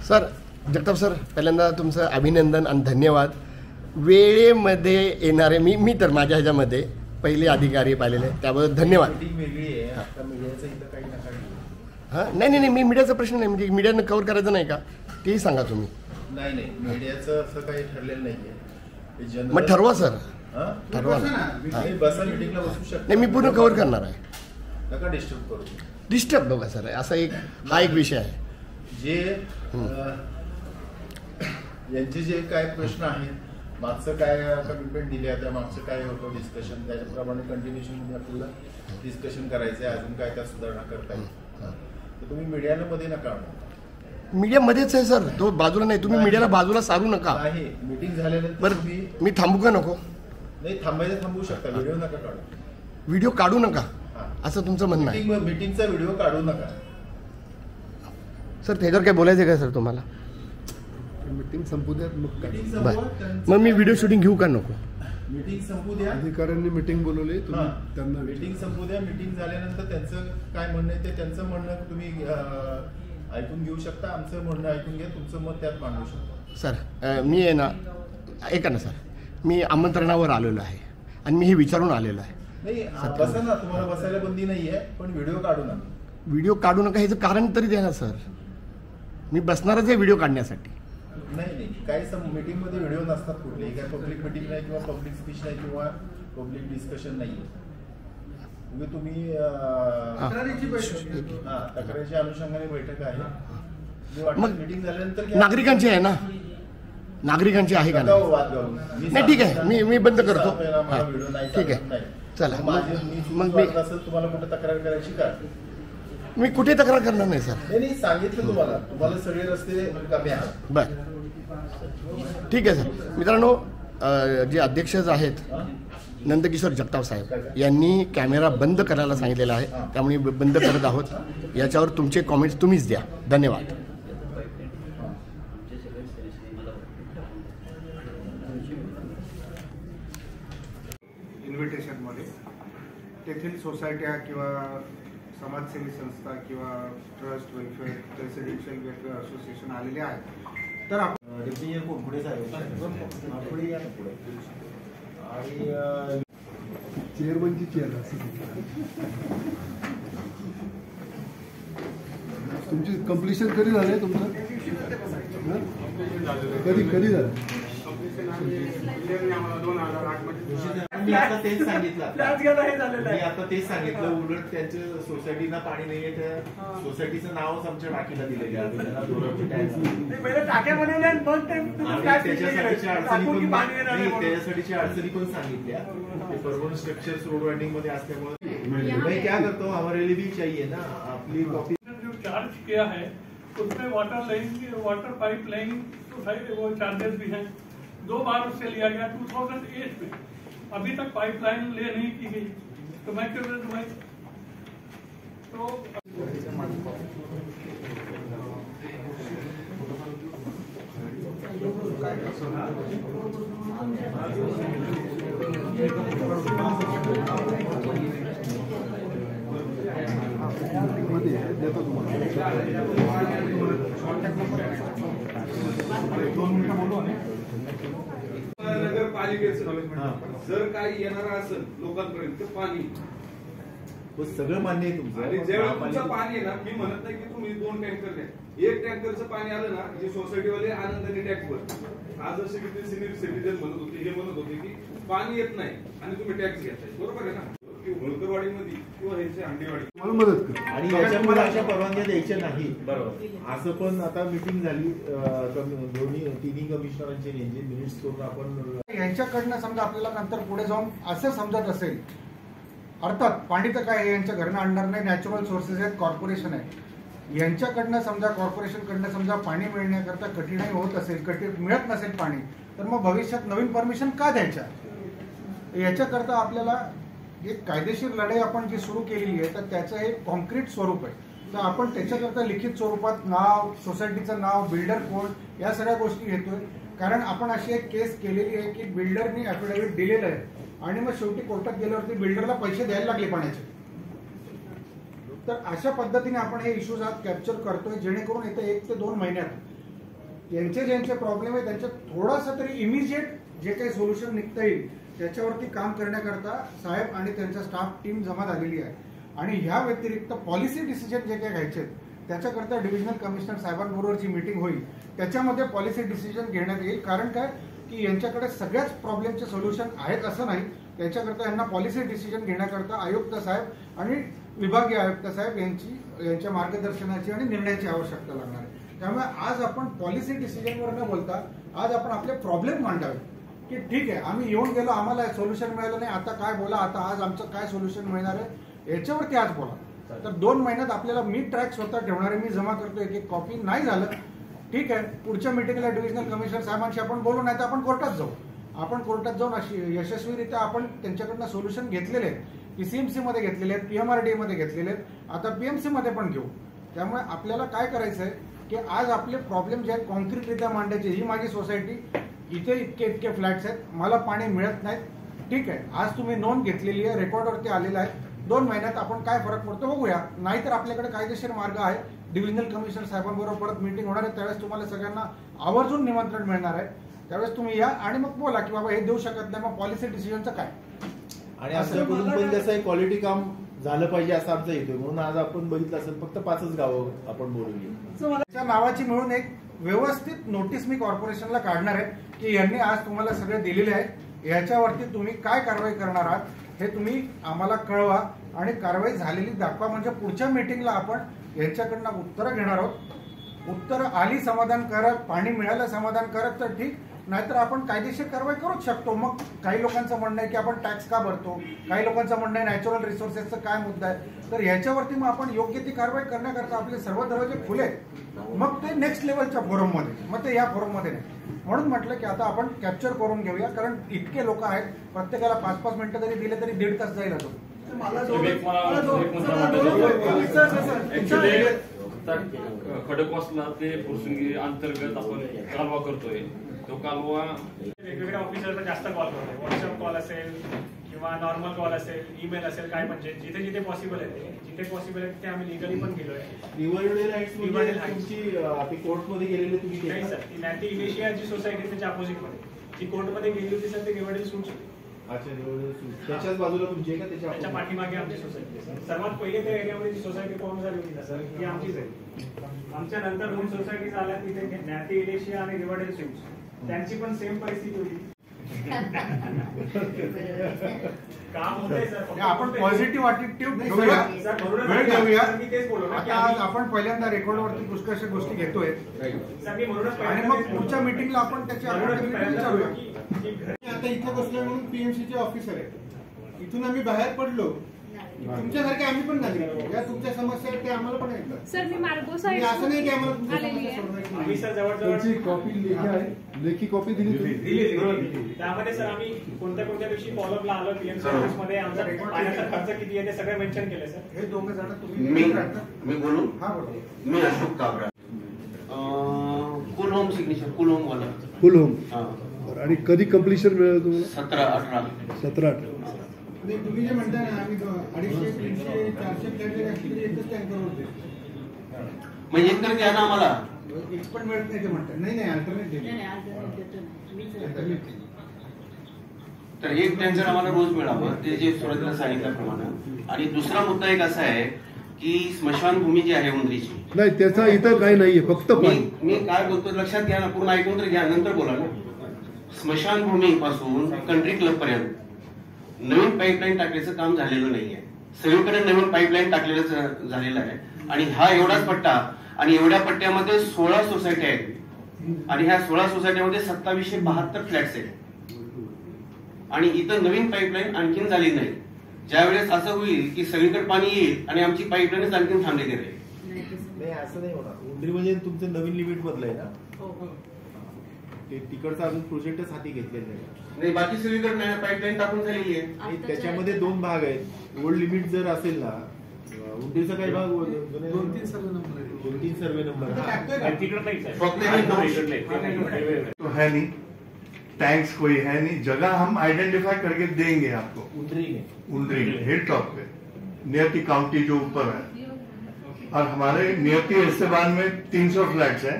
Sir, Jagtap sir, पहिल्यांदा तुमचं अभिनंदन आणि धन्यवाद. वेळेमध्ये येणारे मी तर माझ्या ह्याच्यामध्ये पहिले अधिकारी पाहिलेले, त्याबद्दल धन्यवाद. हां, नाही, मी मीडियाचा प्रश्न नाही, म्हणजे मीडियानं कव्हर करायचं नाही का तेही सांगा तुम्ही. नाही, मीडियाचं असं काही ठरलेलं नाहीये. मग ठरवा सर, ठरवा ना. बसा मीटिंगला बसू शकता. नाही, मी पूर्ण कव्हर करणार आहे. नका डिस्टर्ब करू. डिस्टर्ब बघा सर, असा हा एक विषय आहे. जे यांचे जे काय प्रश्न आहेत, मागचं काय कमिटमेंट दिली आहे, त्या मागचं काय होतं डिस्कशन, त्याच्याप्रमाणे कंटिन्युएशन मध्ये आपल्याला डिस्कशन करायचं आहे. अजून काय त्या सुधारणा करता येईल तर तुम्ही मीडियामध्ये नका आणू. मीडियामध्येच आहे सर, तो बाजूला नाही. तुम्ही मीडियाला बाजूला सारू नका. नाही, मीटिंग झाल्यानंतर बरं, मी थांबू का नको? नाही, थांबायचं थांबू शकता. व्हिडिओ नका काढू. व्हिडिओ काढू नका असं तुमचं म्हणणं आहे? मीटिंगचा व्हिडिओ काढू नका सर. त्याच्यावर काय बोलायचं आहे का सर तुम्हाला? मीटिंग संपू द्या मग मी व्हिडिओ शूटिंग घेऊ का नको? मीटिंग संपू द्या. अधिकाऱ्यांनी मीटिंग बोलवली, तुम्ही त्यांना मीटिंग संपू द्या. मीटिंग झाल्यानंतर त्यांचं काय म्हणणं आहे ते त्यांचं म्हणणं तुम्ही ऐकून घेऊ शकता. आमचं म्हणणं ऐकून घ्या, तुमचं मत त्यात मांडू शकता. सर, मी आहे ना, ऐका ना सर, मी आमंत्रणावर आलेलो आहे आणि मी हे विचारून आलेलो आहे. नाही, बसा ना, तुम्हाला बसायला बंदी नाही आहे, पण व्हिडिओ काढू नका. व्हिडिओ काढू नका ह्याचं कारण तरी द्या ना सर. मी बसणारच आहे व्हिडिओ काढण्यासाठी. नाही, काही मीटिंग मध्ये व्हिडिओ नसतात कुठले. काय पब्लिक मीटिंग नाही किंवा पब्लिक स्पीच नाही किंवा पब्लिक डिस्कशन नाही. तुम्ही तक्रारीच्या अनुषंगाने बैठक आहे. मग मीटिंग झाल्यानंतर नागरिकांची आहे ना, नागरिकांची आहे का नाही? ठीक आहे, मी बंद करतो. ठीक आहे, चला. मग मी तुम्हाला कुठे तक्रार करायची का? मी कुठे तक्रार करणार नाही सर. नाही, सांगितलं तुम्हाला सगळे रस्ते कमी आहेत. बरं, ठीक आहे सर. मित्रांनो, जे अध्यक्ष आहेत नंदकिशोर जगताप साहेब यांनी कॅमेरा बंद करायला सांगितलेला आहे, त्यामुळे बंद करत आहोत. याच्यावर तुमचे कॉमेंट्स तुम्हीच द्या. धन्यवाद. इन्व्हिटेशनमध्ये तेथील सोसायट्या किंवा समाजसेवी संस्था किंवा trust, welfare, residential welfare association आलेले आहेत. तर चेअरमनची चेअर तुमची कंप्लिशन कधी झाले तुमचं? कधी झालं? मी आता तेच सांगितलं. उलट त्यांच्या सोसायटीना पाणी नाहीये, त्या सोसायटीचं नावच आमच्या टाकीला दिलेलं आहे. त्याच्यासाठीच्या अडचणी पण सांगितल्या. परमनंट स्ट्रक्चर रोड वाइंडिंग मध्ये असल्यामुळे क्या करतो, हमारे लिए भी चाहिए ना आपली कॉपी. जो चार्ज किया है उसमें वाटर पाइप लाइन सोसाइटी वो चार्जेस भी हैं. 2 बार उससे लिया गया 2008 में. अभी तक पाइपलाइन ले नहीं की गई, तो मैं क्यों भाई? तो जर काही येणार असेल लोकांपर्यंत पाणी सगळं मान्य आहे तुमचं. आणि जेव्हा तुमचं पाणी आहे ना, मी म्हणत नाही की तुम्ही 2 टँकर द्या. 1 टँकरचं पाणी आलं ना, जे सोसायटीवाले आनंदाने टॅक्स भरतात. आज असे किती सिनियर सिटीजन म्हणत होते, हे म्हणत होते की पाणी येत नाही आणि तुम्ही टॅक्स घेताय. बरोबर आहे ना? होळकरवाडीमध्ये किंवा हंडीवाडी मला मदत कर. आणि याच्यामुळे अशा परवानग्या द्यायच्या नाही. बरोबर, असं पण आता मीटिंग झाली तिन्ही कमिशनरांची मिनिट्स करून आपण यांच्याकडनं समजा आपल्याला नंतर पुढे जाऊन असं समजत असेल, अर्थात पाणी तर काय यांच्या घरनं आणणार नाही, नॅचरल सोर्सेस आहेत, कॉर्पोरेशन आहे. यांच्याकडनं समजा कॉर्पोरेशनकडनं समजा पाणी मिळण्याकरता कठीणाई होत असेल, मिळत नसेल पाणी, तर मग भविष्यात नवीन परमिशन का द्यायच्या? याच्याकरता आपल्याला एक कायदेशीर लढाई आपण जी सुरू केलेली आहे, तर त्याचं हे कॉन्क्रीट स्वरूप आहे. तर आपण त्याच्याकरता लिखित स्वरूपात नाव, सोसायटीचं नाव, बिल्डर कोड, या सगळ्या गोष्टी घेतोय. कारण आपण अशी एक केस केलेली आहे की बिल्डरनी ॲफिडेव्हिट दिलेलं आहे आणि मग शेवटी कोर्टात गेल्यावरती बिल्डरला पैसे द्यायला लागले पाण्याचे. तर अशा पद्धतीने आपण हे इश्यूज आज कॅप्चर करतोय, जेणेकरून येत्या 1 ते 2 महिन्यात यांचे ज्यांचे प्रॉब्लेम आहे त्यांच्या थोडासा तरी इमिजिएट जे काही सोल्युशन निघता येईल त्याच्यावरती काम करण्याकरता साहेब आणि त्यांचा स्टाफ टीम जमा झालेली आहे. आणि ह्या व्यतिरिक्त पॉलिसी डिसिजन जे काही घ्यायचे आहेत त्याच्याकरता डिव्हिजनल कमिशनर साहेबांबरोबर जी मीटिंग होईल त्याच्यामध्ये पॉलिसी डिसिजन घेण्यात येईल. कारण काय की यांच्याकडे सगळ्याच प्रॉब्लेमचे सोल्युशन आहेत असं नाही. त्याच्याकरता यांना पॉलिसी डिसिजन घेण्याकरता आयुक्त साहेब आणि विभागीय आयुक्त साहेब यांच्या मार्गदर्शनाची आणि निर्णयाची आवश्यकता लागणार आहे. त्यामुळे आज आपण पॉलिसी डिसिजनवर न बोलता आज आपण आपले प्रॉब्लेम मांडावे की ठीक आहे आम्ही येऊन गेलो, आम्हाला सोल्युशन मिळालं नाही, आता काय बोला, आता आज आमचं काय सोल्युशन मिळणार आहे याच्यावरती आज बोला. तर 2 महिन्यात आपल्याला मी ट्रॅक स्वतः ठेवणार आहे. मी जमा करतो एक कॉपी. नाही झालं ठीक आहे, पुढच्या मिटिंगला डिव्हिजनल कमिशनर साहेबांशी आपण बोलू, नाही तर आपण कोर्टात जाऊ. आपण कोर्टात जाऊन अशी यशस्वीरित्या आपण त्यांच्याकडनं सोल्युशन घेतलेले आहेत. PCMC मध्ये घेतलेले आहेत, PMRDA मध्ये घेतलेले आहेत, आता PMC मध्ये पण घेऊ. त्यामुळे आपल्याला काय करायचं आहे की आज आपले प्रॉब्लेम जे आहेत कॉन्क्रीटरित्या मांडायचे. ही माझी सोसायटी, इथे इतके फ्लॅट्स आहेत, मला पाणी मिळत नाहीत. ठीक आहे, आज तुम्ही नोंद घेतलेली आहे, रेकॉर्डवरती आलेला आहे. 2 महिन्यात आपण काय फरक पडतो बघूया. नाहीतर आपल्याकडे कायदेशीर मार्ग आहे. डिव्हिजनल कमिशनर साहेबांबरोबर परत मीटिंग होणार आहे, त्यावेळेस तुम्हाला सगळ्यांना आवर्जून निमंत्रण मिळणार आहे. त्यावेळेस तुम्ही या आणि मग बोला की बाबा हे देऊ शकत नाही, मग पॉलिसी डिसिजनचं काय. आणि आमच्याकडून पण कसं आहे क्वालिटी काम झालं पाहिजे असं आमचं येतोय. म्हणून आज आपण बघितलं असेल फक्त 5च गावं आपण बोलूया. त्याच्या नावाची मिळून एक व्यवस्थित नोटीस मी कॉर्पोरेशनला काढणार आहे की यांनी आज तुम्हाला सगळे दिलेले आहे. याच्यावरती तुम्ही काय कारवाई करणार आहात हे तुम्ही आम्हाला कळवा आणि कारवाई झालेली दाखवा. म्हणजे पुढच्या मीटिंगला आपण यांच्याकडनं उत्तरं घेणार आहोत. उत्तरं आली समाधानकारक, पाणी मिळालं समाधानकारक तर ठीक, नाहीतर आपण कायदेशीर कारवाई करूच शकतो. मग काही लोकांचं म्हणणं आहे की आपण टॅक्स का भरतो, काही लोकांचं म्हणणं आहे नॅचरल रिसोर्सेसचा काय मुद्दा आहे, तर ह्याच्यावरती मग आपण योग्य ती कारवाई करण्याकरता आपले सर्व दरवाजे खुले. मग ते नेक्स्ट लेवलच्या फोरममध्ये, मग ते या फोरममध्ये नाही. म्हणून म्हटलं की आता आपण कॅप्चर करून घेऊया, कारण इतके लोक आहेत, प्रत्येकाला 5-5 मिनिटं जरी दिले तरी 1.5 तास जाईल अजून. खडकवासला ते फुरसुंगी अंतर्गत आपण कालवा करतोय. तो कालवा वेगवेगळ्या ऑफिसरला जास्त कॉल करतोय. व्हॉट्सअप कॉल असेल किंवा नॉर्मल कॉल असेल, ईमेल असेल, काय म्हणजे जिथे जिथे पॉसिबल आहे जिथे पॉसिबल आहे तिथे आम्ही लिगली पण गेलोय. तुमची कोर्टमध्ये गेलेले तुम्ही नाही सर, ती नॅटी इलेशिया जी सोसायटी त्याच्या अपोजिट मध्ये जी कोर्टमध्ये गेली होती सर, ते रिव्हर्डल सूट. अच्छा, त्याच्याच बाजूला तुमची आहे का? त्याच्या पाठीमागे आमची सोसायटी आहे. सर्वात पहिले त्या एरियामध्ये जी सोसायटी फॉर्म झाली होती ना सर, ती आमचीच आहे. आमच्या नंतर 2 सोसायटी झाल्या तिथे नॅटी इलेशिया आणि रिव्हर्डल सूट, त्यांची पण सेम परिस्थिती होती. काम होतंय सर. आपण पॉझिटिव्ह अटिट्यूड घेऊया, वेळ घेऊया. आता आज आपण पहिल्यांदा रेकॉर्डवरती पुष्कळशा गोष्टी घेतोय आणि मग पुढच्या मीटिंगला आपण त्याची विचारूया. आता इथे बसलोय म्हणून PMCचे ऑफिसर आहे, इथून आम्ही बाहेर पडलो. तुमच्यासारखे आम्ही पण नागरिक, ज्या तुमच्या समस्या आहेत त्या आम्हाला पण येतात. सर मी मार्गो साहेब असं नाही की आम्हाला तुमच्या समस्या सोडवायची. आम्ही सर जवळजवळ कॉपी लेखी आहे, लेखी कॉपी दिली दिली. त्यामध्ये सर आम्ही कोणत्या कोणत्या दिवशी फॉलोअपला आलो, PMC ऑफिस मध्ये आमचा पाण्याचा खर्च किती आहे ते सगळं मेन्शन केलं सर. हे 2 जण तुम्ही मी बोलू. हा बोला. मी अशोक काबरा, कुल होम सिग्नेचर, कुल होम वाला. फुल होम. आणि कधी कम्प्लिशन मिळालं तुम्हाला? 17-18. 17-18. आणि तुम्ही जे म्हणताय ना आम्ही 250, 300, 400 फ्लॅट ऍक्च्युअली एकच टँकर होते. म्हणजे एकतर द्या ना आम्हाला. एक पण मिळत नाही ते म्हणतात. नाही अल्टरनेटिव्ह. तर एक टँकर आम्हाला रोज मिळावं, ते जे सुरुवातीला सांगितल्याप्रमाणे. आणि दुसरा मुद्दा एक असा आहे की स्मशानभूमी जी आहे उंदरीची, नाही त्याचा इथं काही नाहीये, फक्त पाणी. मी काय बोलतो लक्षात घ्या ना, पूर्ण ऐकून तर घ्या, नंतर बोला ना. स्मशानभूमी पासून कंट्री क्लब पर्यंत नवीन पाईपलाईन टाकण्याचं काम झालेलं नाहीये. सगळीकडे नवीन पाईपलाईन टाकलेलं झालेलं आहे. आणि हा एवढाच पट्टा, आणि एवढ्या पट्ट्यामध्ये 16 सोसायटी आहेत. आणि ह्या 16 सोसायटीमध्ये 2772 फ्लॅट्स आहेत. आणि इथं नवीन पाईपलाईन आणखीन झाली नाही. ज्यावेळेस असं होईल की सगळीकडे पाणी येईल आणि आमची पाईपलाईनच आणखीन थांबलेली राहील. नाही असं नाही होणार. उंडरी म्हणजे तुमचं नवीन लिमिट मधलं आहे ना, ते तिकडचा अजून प्रोजेक्टच हाती घेतलेला नाही. बाकी सगळीकडे पाईपलाईन टाकून झालेली आहे. त्याच्यामध्ये 2 भाग आहेत. ओल्ड लिमिट जर असेल ना, उंडीचा काही भाग 2-3 सर्वे नंबर तो है नहीं, टैंक्स कोई है नहीं. जगह हम आइडेंटिफाई करके देंगे आपको. उंडरी हिल टॉप पे नियति काउंटी जो ऊपर है. और हमारे नियति इस्तेमाल में 300 फ्लैट्स हैं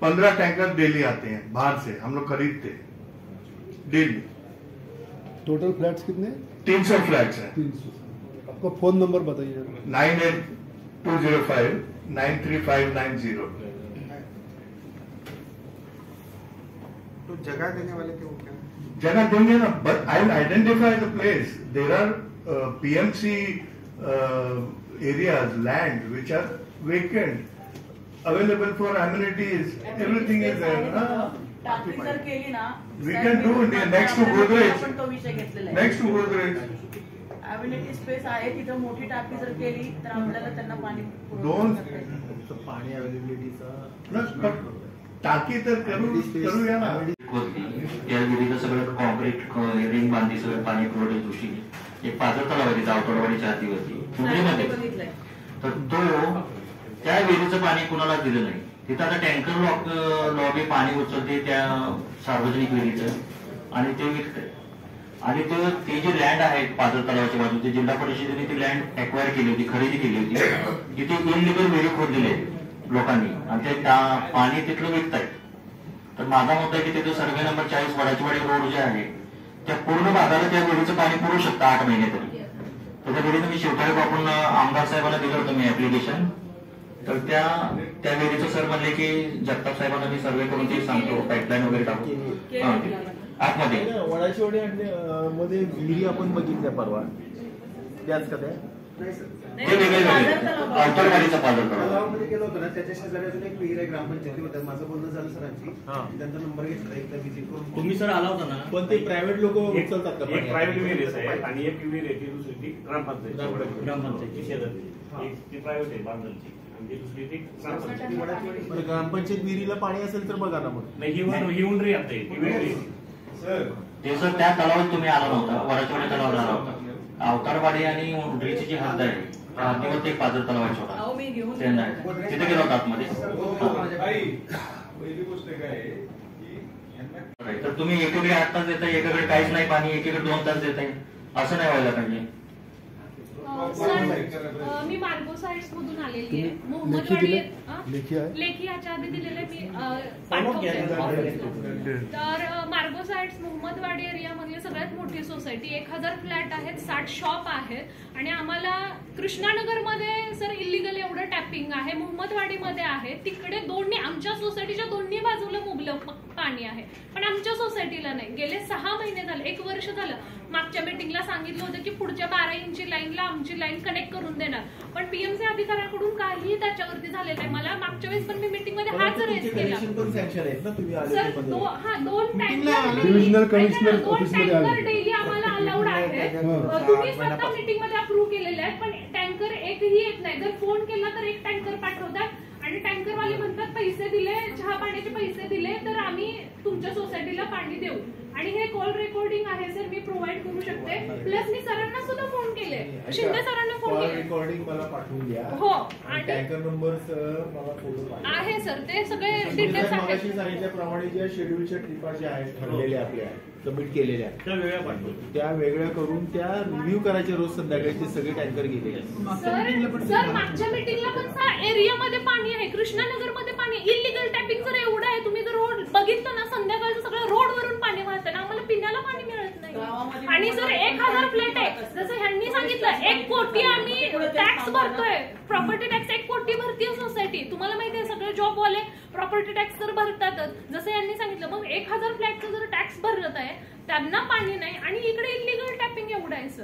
15 टैंकर डेली आते हैं बाहर से, हम लोग खरीदते हैं डेली। टोटल फ्लैट्स कितने? 300 फ्लैट्स हैं। 300। आपका फोन नंबर बताइए। 9820593590। तो जगह देने वाले थे वो क्या? जगह देंगे ना, but I will identify the place. There are PMC areas, land which are vacant, available for amenities, everything is there. टाकी जर केली ना, We can do next to Godrej. आपण तो विषय घेतलेला आहे. Next to Godrej. Available space आहे तिथं मोठी टाकी जर केली तर आपल्याला त्यांना पाणी दोन पाणी अवेलेबिलिटीचा टाकी तर करूया ना। या विधीचं सगळं कॉन्क्रीट रिंग बांधली, सगळं पाणी पुरवठ्या दृष्टीने एक पाझर तलाव आहे जावतोडवाडीच्या हातीवरती मुंबईमध्ये, तर तो त्या विहिरीचं पाणी कुणाला दिलं नाही। तिथं आता टँकर लॉबी पाणी उचलते त्या सार्वजनिक विहिरीचं आणि ते विकतंय। आणि ते जे लँड आहे पाझर तलावाच्या बाजूचे, जिल्हा परिषदेने ती लँड एक्वायर केली होती, खरेदी केली होती, जिथे इनलिगल विहिरी खोदलेले आहेत लोकांनी आणि ते पाणी तिथलं विकतायत। तर माझा मत आहे की तिथे सर्वे नंबर 40 वडाचीवाडी रोड जे आहे त्या पूर्ण भागाला त्या विहिरीचं पाणी पुरवू शकतं 8 महिने तरी। तर त्या विहिरीनं मी शिवताळे बापूंना आमदार साहेबांना दिलं होतं मी ऍप्लिकेशन, तर त्या विहिरीचं सर म्हणले की जगताप साहेबांना मी सर्वे करून ते सांगतो, पाईपलाईन वगैरे टाकू आतमध्ये। वडाचीवाडी मध्ये विहिरी आपण बघितल्या परवा, त्याच का त्या अंतरवाडीचा पाझर तलावामध्ये गेलो होतो ना, त्याच्या शेजारी अजून एक विहीर आहे ग्रामपंचायती होत्या, माझं बोलणं झालं सरांची, त्यांचा नंबर घेतला, एकदा व्हिजिट करून। तुम्ही सर आला होता ना, पण ते प्रायव्हेट लोक उचलतात का? एक प्रायव्हेट विहीर आहे आणि एक विहीर आहे ती दुसरी ती ग्रामपंचायतची शेजारी, एक ती प्रायव्हेट आहे बांधलची आणि ती दुसरी ती ग्रामपंचायत विहिरीला पाणी असेल तर बघा ना मग। नाही, ही उंडरी आता ती वेगळी ते सर त्या तलावात तुम्ही आला नव्हता, वडाचीवाडी तलावाला आला होता। अवतारवाडी आणि उंडरीची जी हद्द आहे किंवा ते पाझर तलाव आहे छोटा, तिथे गेलो होता आतमध्ये। तर तुम्ही एकीकडे 8 तास देताय, एकीकडे काहीच नाही पाणी, एकीकडे 2 तास देताय, असं नाही व्हायला पाहिजे। मी मार्गो साइट्स मधून आलेली आहे, मोहम्मदवाडी लेखी याच्या आधी दिलेले मी पाठवते। तर मार्गो साइट्स मोहम्मदवाडी एरियामधली सगळ्यात मोठी सोसायटी, 1000 फ्लॅट आहेत, 60 शॉप आहेत आणि आम्हाला कृष्णानगरमध्ये सर इलिगल एवढं टॅपिंग आहे, मोहम्मदवाडीमध्ये आहे, तिकडे दोन्ही आमच्या सोसायटीच्या दोन्ही बाजूला मुबलक पाणी आहे, पण आमच्या सोसायटीला नाही। गेले 6 महिने झाले, 1 वर्ष झालं। मागच्या मीटिंगला सांगितलं होतं की पुढच्या 12 इंची लाईनला आमची लाईन कनेक्ट करून देणार, पण PMC अधिकाऱ्यांकडून काहीही त्याच्यावरती झालेलं नाही। मला मागच्या वेळेस पण मी मीटिंग मध्ये हाच रेज केला सर, 2 टँकर डेली आम्हाला अलाउड आहे, तुम्ही स्वतः मीटिंग मध्ये अप्रूव्ह केलेले आहेत, पण टँकर एकही येत नाही। जर फोन केला तर 1 टँकर पाठवतात आणि टँकरवाले म्हणतात पैसे दिले, चहा पाण्याचे पैसे दिले तर आम्ही तुमच्या सोसायटीला पाणी देऊ। आणि हे कॉल रेकॉर्डिंग आहे सर, मी प्रोव्हाइड करू शकते, प्लस मी सरांना सुद्धा फोन केले, शिंदे सरांना फोन केले। रेकॉर्डिंग मला पाठवून द्या हो, आणि टँकर नंबर मला फोटो आहे सर, ते सगळे डिटेल्स आहेत। सांगितल्याप्रमाणे ज्या शेड्यूलच्या ट्रिपा ज्या आहेत ठरलेल्या आपल्या सबमिट केलेल्या त्या वेगळ्या करून त्या रिव्ह्यू करायच्या रोज संध्याकाळी, ते सगळे टँकर गेलेले आहेत। सर मागच्या मीटिंगला पण एरियामध्ये पाणी आहे, कृष्णानगरमध्ये पाणी, इलिगल टॅपिंग जर एवढं आहे, तुम्ही जर रोड बघितलं ना संध्याकाळचं सगळं रोडवरून पाणी वाहतं ना, आम्हाला पिण्याला पाणी मिळत नाही। आणि सर 1000 फ्लॅट आहे, जसं ह्यांनी सांगितलं 1 कोटी आम्ही टॅक्स भरतोय, प्रॉपर्टी टॅक्स 1 कोटी भरतीये सोसायटी, तुम्हाला माहिती आहे सगळे जॉबवाले प्रॉपर्टी टॅक्स तर भरतातच, जसं यांनी सांगितलं। मग 1000 फ्लॅटचं जर टॅक्स भरत आहे, त्यांना पाणी नाही आणि इकडे इलिगल टॅपिंग एवढं आहे सर।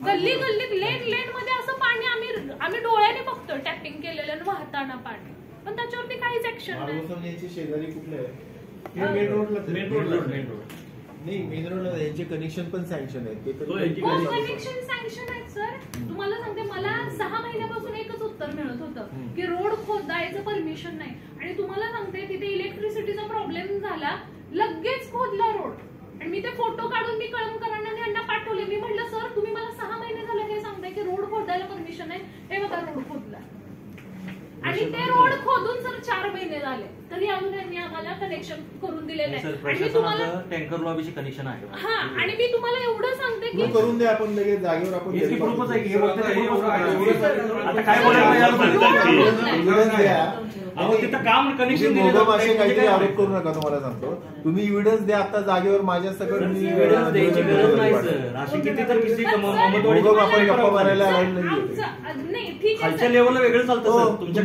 गल्ली गल्लीत लेन मध्ये असं पाणी आम्ही डोळ्याने बघतो टॅपिंग केलेलं वाहताना पाणी, पण त्याच्यावरती काहीच ऍक्शन नाही। शेजारी कुठले आहे? मेन रोडला नाही, मेन रोडला यांचे कनेक्शन पण सँक्शन आहे, ते कनेक्शन सँक्शन आहेत सर। तुम्हाला सांगते, मला 6 महिन्यापासून एकच उत्तर मिळत होतं की रोड खोदायचं परमिशन नाही, आणि तुम्हाला सांगते तिथे इलेक्ट्रिसिटीचा प्रॉब्लेम झाला, लगेच खोदला रोड, आणि मी ते फोटो काढून मी कळमकरांना यांना पाठवले। मी म्हटलं सर तुम्ही मला 6 महिने झाले हे सांगताय की रोड खोदायला परमिशन नाही, हे बघा रोड खोदला, आणि ते रोड खोदून सर 4 महिने झाले तरी अजून त्यांनी आम्हाला कनेक्शन करून दिलेलं आहे। आणि तुम्हाला टँकर लॉबीचे कनेक्शन आहे। हा, आणि मी तुम्हाला एवढं सांगते की करून द्या, आपण लगेच जागेवर आपण आता काय बोलायला अहो तिथं काम कनेक्शन मोगम असे काहीतरी आरोप करू नका, तुम्हाला सांगतो. तुम्ही इव्हिडन्स द्या आता जागेवर माझ्या सगळं एव्हिडन्स द्यायची गरज नाही सर. अशी किती तर किती मोगम आपण गप्पा मारायला नाही ठीक आहे खालच्या लेवलला वेगळं चालतं सर तुमच्या